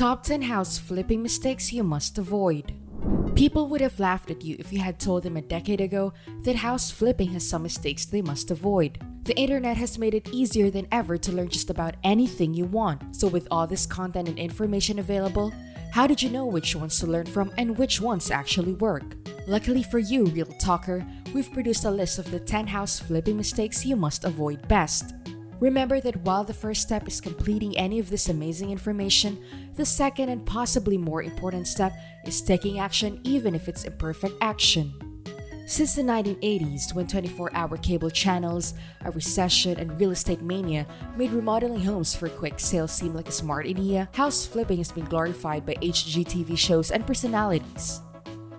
Top 10 house flipping mistakes you must avoid. People would have laughed at you if you had told them a decade ago that house flipping has some mistakes they must avoid. The internet has made it easier than ever to learn just about anything you want. So with all this content and information available, how did you know which ones to learn from and which ones actually work? Luckily for you, Real Talker, we've produced a list of the 10 house flipping mistakes you must avoid best. Remember that while the first step is completing any of this amazing information, the second and possibly more important step is taking action even if it's imperfect action. Since the 1980s, when 24-hour cable channels, a recession, and real estate mania made remodeling homes for quick sales seem like a smart idea, house flipping has been glorified by HGTV shows and personalities.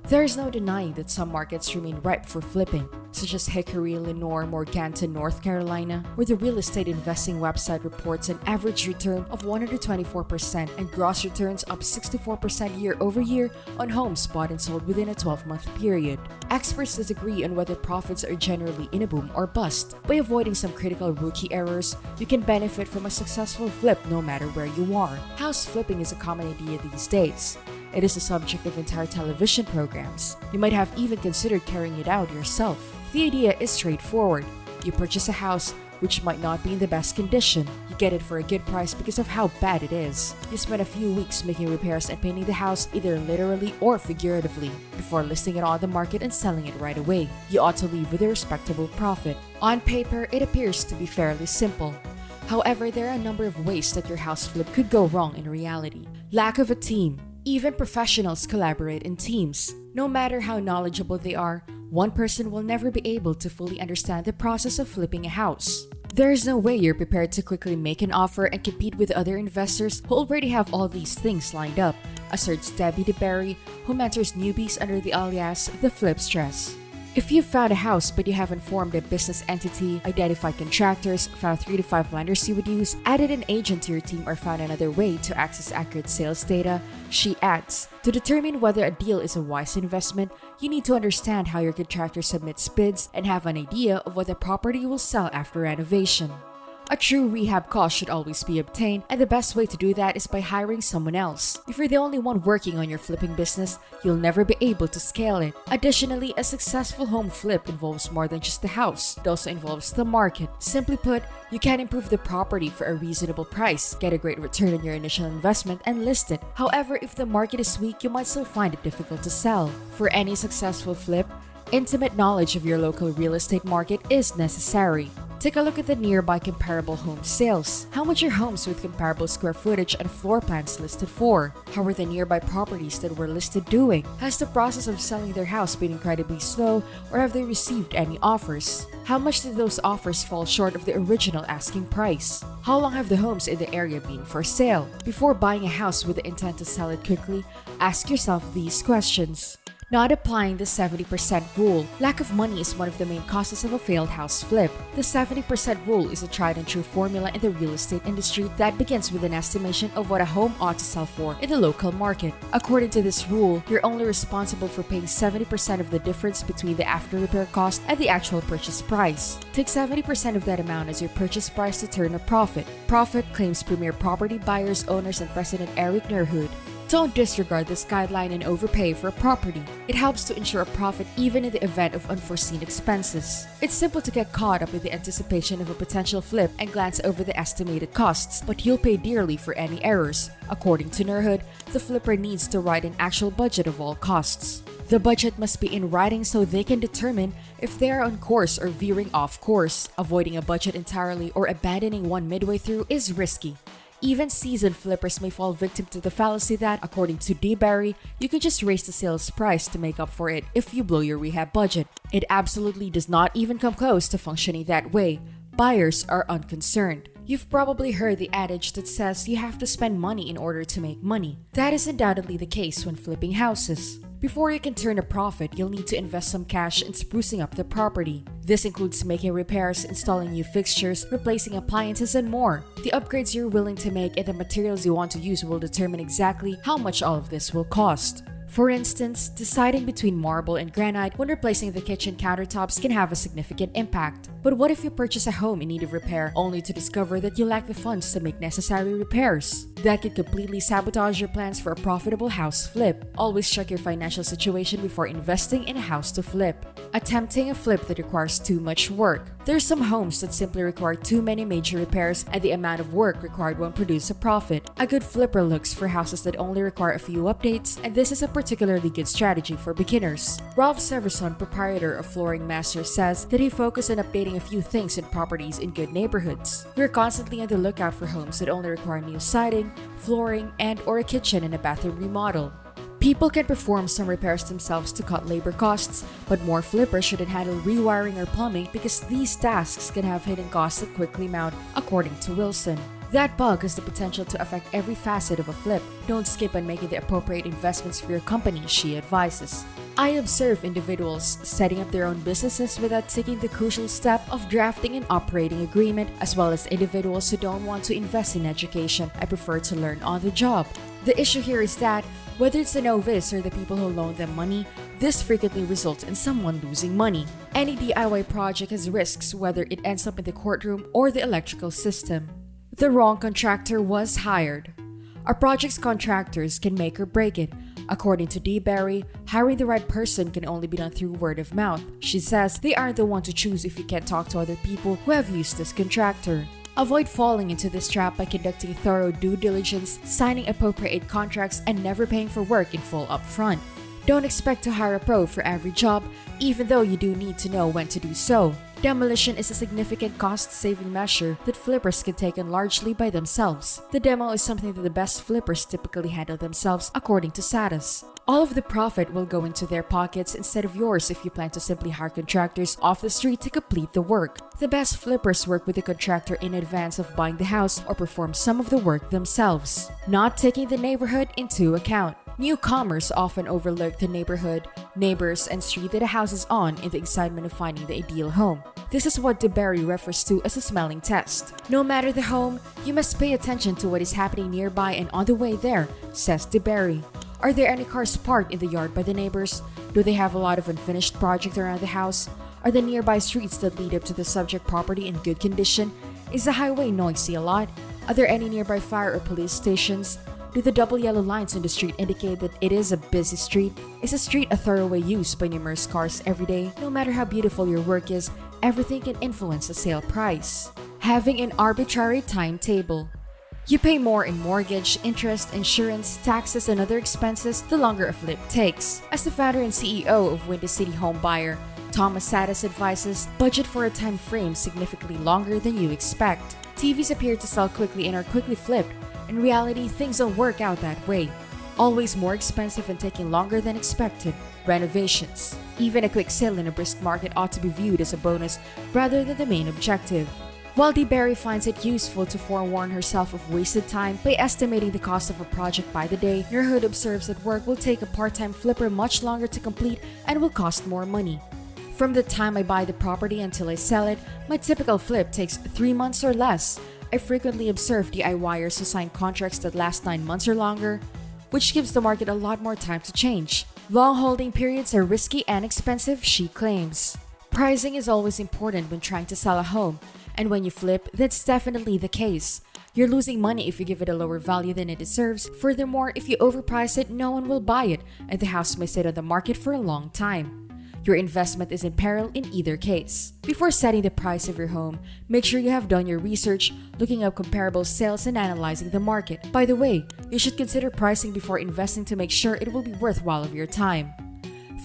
There is no denying that some markets remain ripe for flipping, such as Hickory, Lenore, Morganton, North Carolina, where the real estate investing website reports an average return of 124% and gross returns up 64% year over year on homes bought and sold within a 12-month period. Experts disagree on whether profits are generally in a boom or bust. By avoiding some critical rookie errors, you can benefit from a successful flip no matter where you are. House flipping is a common idea these days. It is the subject of entire television programs. You might have even considered carrying it out yourself. The idea is straightforward. You purchase a house which might not be in the best condition. You get it for a good price because of how bad it is. You spend a few weeks making repairs and painting the house either literally or figuratively before listing it on the market and selling it right away. You ought to leave with a respectable profit. On paper, it appears to be fairly simple. However, there are a number of ways that your house flip could go wrong in reality. Lack of a team. Even professionals collaborate in teams. No matter how knowledgeable they are, one person will never be able to fully understand the process of flipping a house. There is no way you're prepared to quickly make an offer and compete with other investors who already have all these things lined up, asserts Debbie DeBerry, who mentors newbies under the alias The Flip Stress. If you've found a house but you haven't formed a business entity, identified contractors, found 3 to 5 lenders you would use, added an agent to your team, or found another way to access accurate sales data, she adds, to determine whether a deal is a wise investment, you need to understand how your contractor submits bids and have an idea of what the property will sell after renovation. A true rehab cost should always be obtained, and the best way to do that is by hiring someone else. If you're the only one working on your flipping business, you'll never be able to scale it. Additionally, a successful home flip involves more than just the house. It also involves the market. Simply put, you can improve the property for a reasonable price, get a great return on your initial investment, and list it. However, if the market is weak, you might still find it difficult to sell. For any successful flip, intimate knowledge of your local real estate market is necessary. Take a look at the nearby comparable home sales. How much are homes with comparable square footage and floor plans listed for? How are the nearby properties that were listed doing? Has the process of selling their house been incredibly slow, or have they received any offers? How much did those offers fall short of the original asking price? How long have the homes in the area been for sale? Before buying a house with the intent to sell it quickly, ask yourself these questions. Not applying the 70% rule. Lack of money is one of the main causes of a failed house flip. The 70% rule is a tried and true formula in the real estate industry that begins with an estimation of what a home ought to sell for in the local market. According to this rule, you're only responsible for paying 70% of the difference between the after repair cost and the actual purchase price. Take 70% of that amount as your purchase price to turn a profit. Profit, claims premier property buyers, owners, and President Eric Nerhood. Don't disregard this guideline and overpay for a property. It helps to ensure a profit even in the event of unforeseen expenses. It's simple to get caught up in the anticipation of a potential flip and glance over the estimated costs, but you'll pay dearly for any errors. According to Nerhood, the flipper needs to write an actual budget of all costs. The budget must be in writing so they can determine if they are on course or veering off course. Avoiding a budget entirely or abandoning one midway through is risky. Even seasoned flippers may fall victim to the fallacy that, according to DeBerry, you can just raise the sales price to make up for it if you blow your rehab budget. It absolutely does not even come close to functioning that way. Buyers are unconcerned. You've probably heard the adage that says you have to spend money in order to make money. That is undoubtedly the case when flipping houses. Before you can turn a profit, you'll need to invest some cash in sprucing up the property. This includes making repairs, installing new fixtures, replacing appliances, and more. The upgrades you're willing to make and the materials you want to use will determine exactly how much all of this will cost. For instance, deciding between marble and granite when replacing the kitchen countertops can have a significant impact. But what if you purchase a home in need of repair only to discover that you lack the funds to make necessary repairs? That could completely sabotage your plans for a profitable house flip. Always check your financial situation before investing in a house to flip. Attempting a flip that requires too much work. There are some homes that simply require too many major repairs, and the amount of work required won't produce a profit. A good flipper looks for houses that only require a few updates, and this is a particularly good strategy for beginners. Ralph Severson, proprietor of Flooring Master, says that he focuses on updating a few things in properties in good neighborhoods. We're constantly on the lookout for homes that only require new siding, flooring, and/or a kitchen and a bathroom remodel. People can perform some repairs themselves to cut labor costs, but more flippers shouldn't handle rewiring or plumbing because these tasks can have hidden costs that quickly mount, according to Wilson. That bug has the potential to affect every facet of a flip. Don't skip on making the appropriate investments for your company, she advises. I observe individuals setting up their own businesses without taking the crucial step of drafting an operating agreement, as well as individuals who don't want to invest in education and prefer to learn on the job. The issue here is that, whether it's the novice or the people who loan them money, this frequently results in someone losing money. Any DIY project has risks, whether it ends up in the courtroom or the electrical system. The wrong contractor was hired. A project's contractors can make or break it. According to Dee Barry, hiring the right person can only be done through word of mouth. She says they aren't the one to choose if you can't talk to other people who have used this contractor. Avoid falling into this trap by conducting thorough due diligence, signing appropriate contracts, and never paying for work in full upfront. Don't expect to hire a pro for every job, even though you do need to know when to do so. Demolition is a significant cost-saving measure that flippers can take on largely by themselves. The demo is something that the best flippers typically handle themselves, according to Satis. All of the profit will go into their pockets instead of yours if you plan to simply hire contractors off the street to complete the work. The best flippers work with the contractor in advance of buying the house or perform some of the work themselves, not taking the neighborhood into account. Newcomers often overlook the neighborhood, neighbors, and street that a house is on in the excitement of finding the ideal home. This is what DeBerry refers to as a smelling test. No matter the home, you must pay attention to what is happening nearby and on the way there, says DeBerry. Are there any cars parked in the yard by the neighbors? Do they have a lot of unfinished projects around the house? Are the nearby streets that lead up to the subject property in good condition? Is the highway noisy a lot? Are there any nearby fire or police stations? Do the double yellow lines on the street indicate that it is a busy street? Is the street a thoroughway used by numerous cars every day? No matter how beautiful your work is, everything can influence the sale price. Having an arbitrary timetable. You pay more in mortgage, interest, insurance, taxes, and other expenses the longer a flip takes. As the founder and CEO of Windy City Home Buyer, Thomas Satis advises, budget for a time frame significantly longer than you expect. TVs appear to sell quickly and are quickly flipped. In reality, things don't work out that way. Always more expensive and taking longer than expected. Renovations. Even a quick sale in a brisk market ought to be viewed as a bonus rather than the main objective. While DeBerry finds it useful to forewarn herself of wasted time by estimating the cost of a project by the day, Nurhood observes that work will take a part-time flipper much longer to complete and will cost more money. From the time I buy the property until I sell it, my typical flip takes 3 months or less. I frequently observe DIYers who sign contracts that last 9 months or longer, which gives the market a lot more time to change. Long holding periods are risky and expensive, she claims. Pricing is always important when trying to sell a home, and when you flip, that's definitely the case. You're losing money if you give it a lower value than it deserves. Furthermore, if you overprice it, no one will buy it, and the house may sit on the market for a long time. Your investment is in peril in either case. Before setting the price of your home, make sure you have done your research, looking up comparable sales and analyzing the market. By the way, you should consider pricing before investing to make sure it will be worthwhile of your time.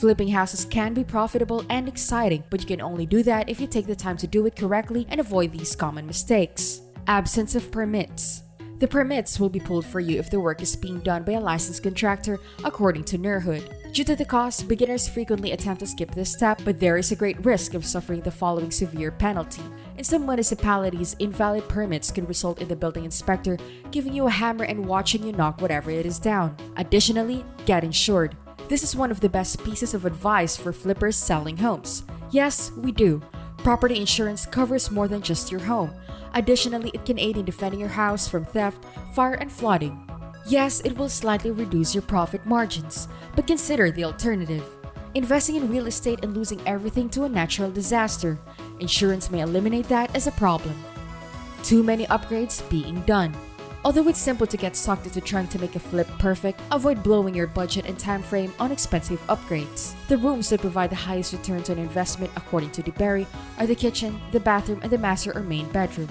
Flipping houses can be profitable and exciting, but you can only do that if you take the time to do it correctly and avoid these common mistakes. Absence of permits. The permits will be pulled for you if the work is being done by a licensed contractor, according to Nurhood. Due to the cost, beginners frequently attempt to skip this step, but there is a great risk of suffering the following severe penalty. In some municipalities, invalid permits can result in the building inspector giving you a hammer and watching you knock whatever it is down. Additionally, get insured. This is one of the best pieces of advice for flippers selling homes. Yes, we do. Property insurance covers more than just your home. Additionally, it can aid in defending your house from theft, fire, and flooding. Yes, it will slightly reduce your profit margins, but consider the alternative. Investing in real estate and losing everything to a natural disaster. Insurance may eliminate that as a problem. Too many upgrades being done. Although it's simple to get sucked into trying to make a flip perfect, avoid blowing your budget and time frame on expensive upgrades. The rooms that provide the highest returns on investment according to DeBerry are the kitchen, the bathroom, and the master or main bedroom.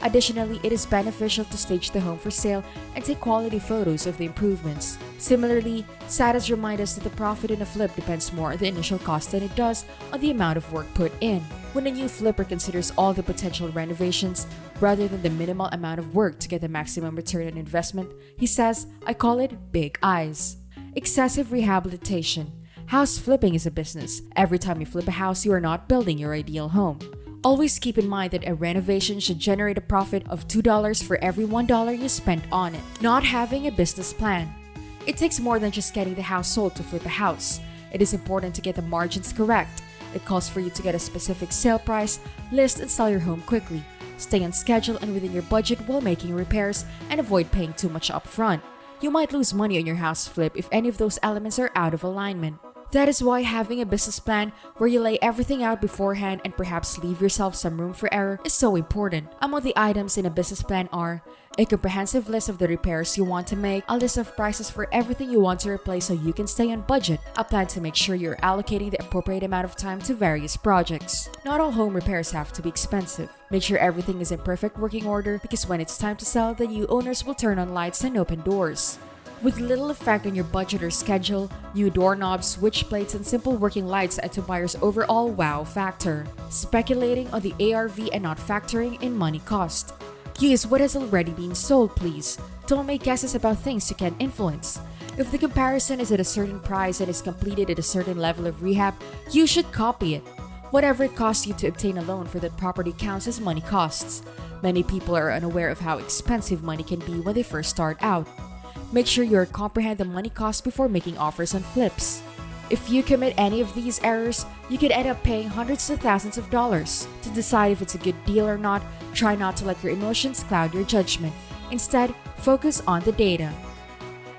Additionally, it is beneficial to stage the home for sale and take quality photos of the improvements. Similarly, studies remind us that the profit in a flip depends more on the initial cost than it does on the amount of work put in. When a new flipper considers all the potential renovations rather than the minimal amount of work to get the maximum return on investment, he says, I call it big eyes. Excessive rehabilitation. House flipping is a business. Every time you flip a house, you are not building your ideal home. Always keep in mind that a renovation should generate a profit of $2 for every $1 you spent on it. Not having a business plan. It takes more than just getting the house sold to flip a house. It is important to get the margins correct. It calls for you to get a specific sale price, list and sell your home quickly. Stay on schedule and within your budget while making repairs and avoid paying too much upfront. You might lose money on your house flip if any of those elements are out of alignment. That is why having a business plan where you lay everything out beforehand and perhaps leave yourself some room for error is so important. Among the items in a business plan are a comprehensive list of the repairs you want to make, a list of prices for everything you want to replace so you can stay on budget, a plan to make sure you're allocating the appropriate amount of time to various projects. Not all home repairs have to be expensive. Make sure everything is in perfect working order because when it's time to sell, the new owners will turn on lights and open doors. With little effect on your budget or schedule, new doorknobs, switch plates, and simple working lights add to buyers' overall wow factor. Speculating on the ARV and not factoring in money cost. Use what has already been sold, please. Don't make guesses about things you can't influence. If the comparison is at a certain price and is completed at a certain level of rehab, you should copy it. Whatever it costs you to obtain a loan for that property counts as money costs. Many people are unaware of how expensive money can be when they first start out. Make sure you comprehend the money cost before making offers on flips. If you commit any of these errors, you could end up paying hundreds of thousands of dollars. To decide if it's a good deal or not, try not to let your emotions cloud your judgment. Instead, focus on the data.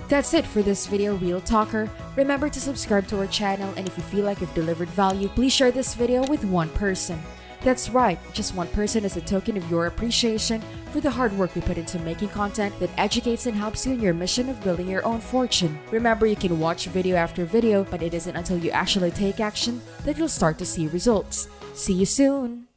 That's it for this video, Real Talker. Remember to subscribe to our channel, and if you feel like you've delivered value, please share this video with one person. That's right, just one person as a token of your appreciation for the hard work we put into making content that educates and helps you in your mission of building your own fortune. Remember, you can watch video after video, but it isn't until you actually take action that you'll start to see results. See you soon!